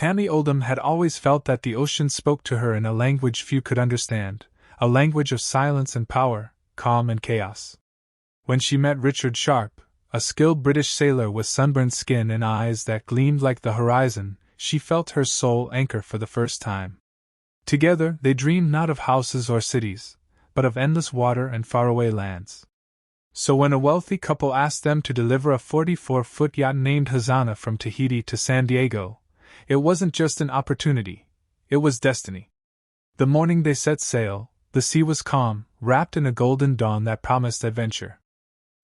Tammy Oldham had always felt that the ocean spoke to her in a language few could understand, a language of silence and power, calm and chaos. When she met Richard Sharp, a skilled British sailor with sunburned skin and eyes that gleamed like the horizon, she felt her soul anchor for the first time. Together, they dreamed not of houses or cities, but of endless water and faraway lands. So when a wealthy couple asked them to deliver a 44-foot yacht named Hazana from Tahiti to San Diego, it wasn't just an opportunity, it was destiny. The morning they set sail, the sea was calm, wrapped in a golden dawn that promised adventure.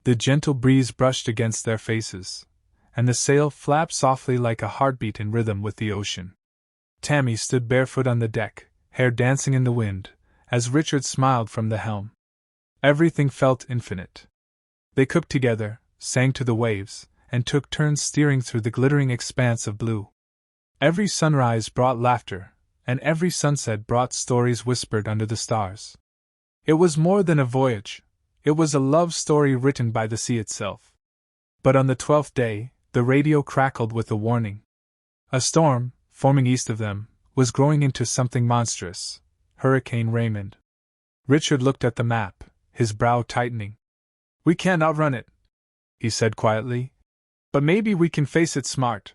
The gentle breeze brushed against their faces, and the sail flapped softly like a heartbeat in rhythm with the ocean. Tammy stood barefoot on the deck, hair dancing in the wind, as Richard smiled from the helm. Everything felt infinite. They cooked together, sang to the waves, and took turns steering through the glittering expanse of blue. Every sunrise brought laughter, and every sunset brought stories whispered under the stars. It was more than a voyage, it was a love story written by the sea itself. But on the 12th day, the radio crackled with a warning. A storm, forming east of them, was growing into something monstrous, Hurricane Raymond. Richard looked at the map, his brow tightening. "We can't outrun it," he said quietly. "But maybe we can face it smart."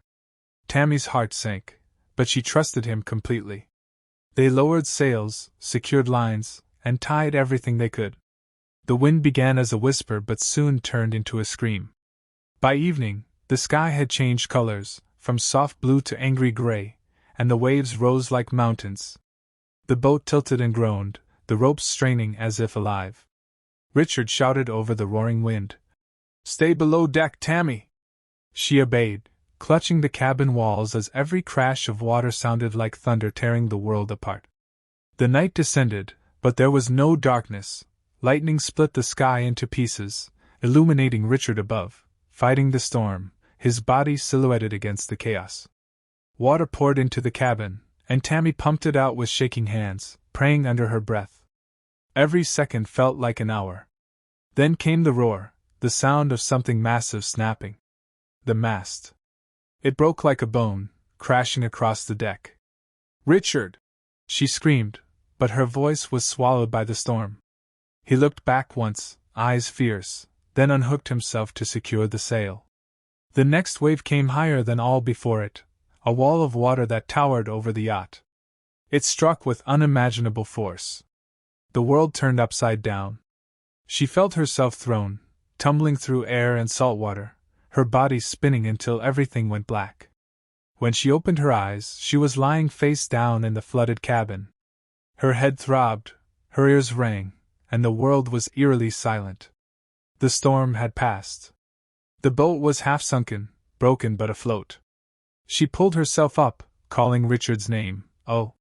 Tammy's heart sank, but she trusted him completely. They lowered sails, secured lines, and tied everything they could. The wind began as a whisper but soon turned into a scream. By evening, the sky had changed colors, from soft blue to angry gray, and the waves rose like mountains. The boat tilted and groaned, the ropes straining as if alive. Richard shouted over the roaring wind, "Stay below deck, Tammy!" She obeyed, clutching the cabin walls as every crash of water sounded like thunder tearing the world apart. The night descended, but there was no darkness. Lightning split the sky into pieces, illuminating Richard above, fighting the storm, his body silhouetted against the chaos. Water poured into the cabin, and Tammy pumped it out with shaking hands, praying under her breath. Every second felt like an hour. Then came the roar, the sound of something massive snapping. The mast. It broke like a bone, crashing across the deck. "Richard!" she screamed, but her voice was swallowed by the storm. He looked back once, eyes fierce, then unhooked himself to secure the sail. The next wave came higher than all before it, a wall of water that towered over the yacht. It struck with unimaginable force. The world turned upside down. She felt herself thrown, tumbling through air and salt water, her body spinning until everything went black. When she opened her eyes, she was lying face down in the flooded cabin. Her head throbbed, her ears rang, and the world was eerily silent. The storm had passed. The boat was half sunken, broken but afloat. She pulled herself up, calling Richard's name. "Oh."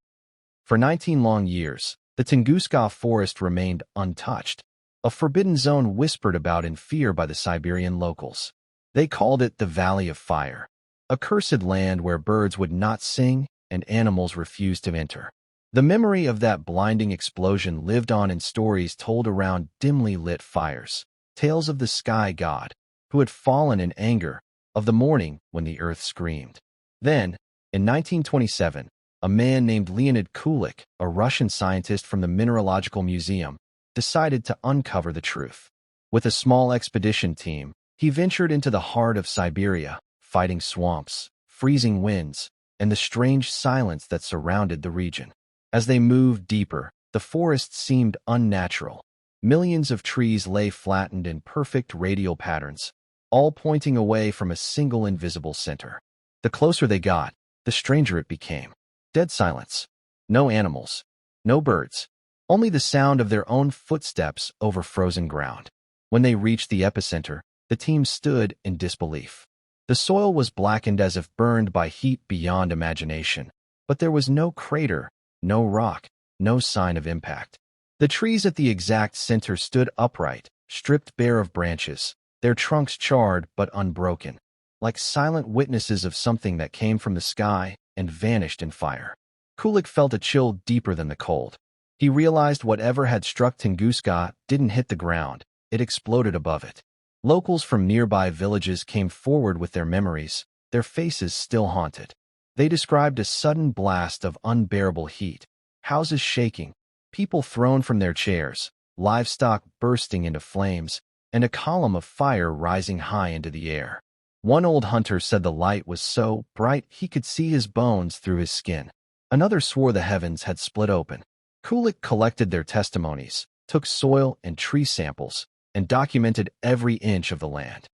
For 19 long years, the Tunguska forest remained untouched, a forbidden zone whispered about in fear by the Siberian locals. They called it the Valley of Fire, a cursed land where birds would not sing and animals refused to enter. The memory of that blinding explosion lived on in stories told around dimly lit fires, tales of the sky god, who had fallen in anger, of the morning when the earth screamed. Then, in 1927, a man named Leonid Kulik, a Russian scientist from the Mineralogical Museum, decided to uncover the truth. With a small expedition team, he ventured into the heart of Siberia, fighting swamps, freezing winds, and the strange silence that surrounded the region. As they moved deeper, the forest seemed unnatural. Millions of trees lay flattened in perfect radial patterns, all pointing away from a single invisible center. The closer they got, the stranger it became. Dead silence. No animals. No birds. Only the sound of their own footsteps over frozen ground. When they reached the epicenter, the team stood in disbelief. The soil was blackened as if burned by heat beyond imagination, but there was no crater, no rock, no sign of impact. The trees at the exact center stood upright, stripped bare of branches, their trunks charred but unbroken, like silent witnesses of something that came from the sky and vanished in fire. Kulik felt a chill deeper than the cold. He realized whatever had struck Tunguska didn't hit the ground, it exploded above it. Locals from nearby villages came forward with their memories, their faces still haunted. They described a sudden blast of unbearable heat, houses shaking, people thrown from their chairs, livestock bursting into flames, and a column of fire rising high into the air. One old hunter said the light was so bright he could see his bones through his skin. Another swore the heavens had split open. Kulik collected their testimonies, took soil and tree samples, and documented every inch of the land.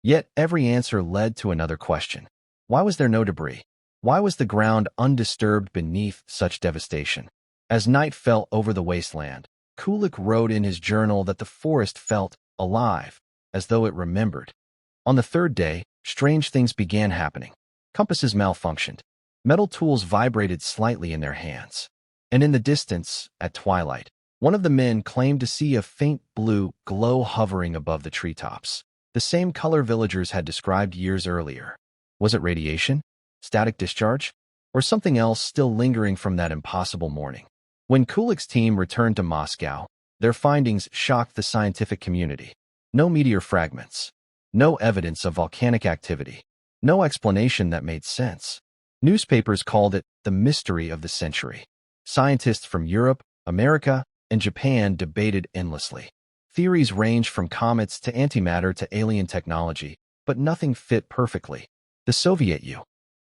Yet every answer led to another question. Why was there no debris? Why was the ground undisturbed beneath such devastation? As night fell over the wasteland, Kulik wrote in his journal that the forest felt alive, as though it remembered. On the third day, strange things began happening. Compasses malfunctioned. Metal tools vibrated slightly in their hands. And in the distance, at twilight, one of the men claimed to see a faint blue glow hovering above the treetops, the same color villagers had described years earlier. Was it radiation? Static discharge? Or something else still lingering from that impossible morning? When Kulik's team returned to Moscow, their findings shocked the scientific community. No meteor fragments. No evidence of volcanic activity. No explanation that made sense. Newspapers called it the mystery of the century. Scientists from Europe, America, and Japan debated endlessly. Theories ranged from comets to antimatter to alien technology, but nothing fit perfectly. The Soviet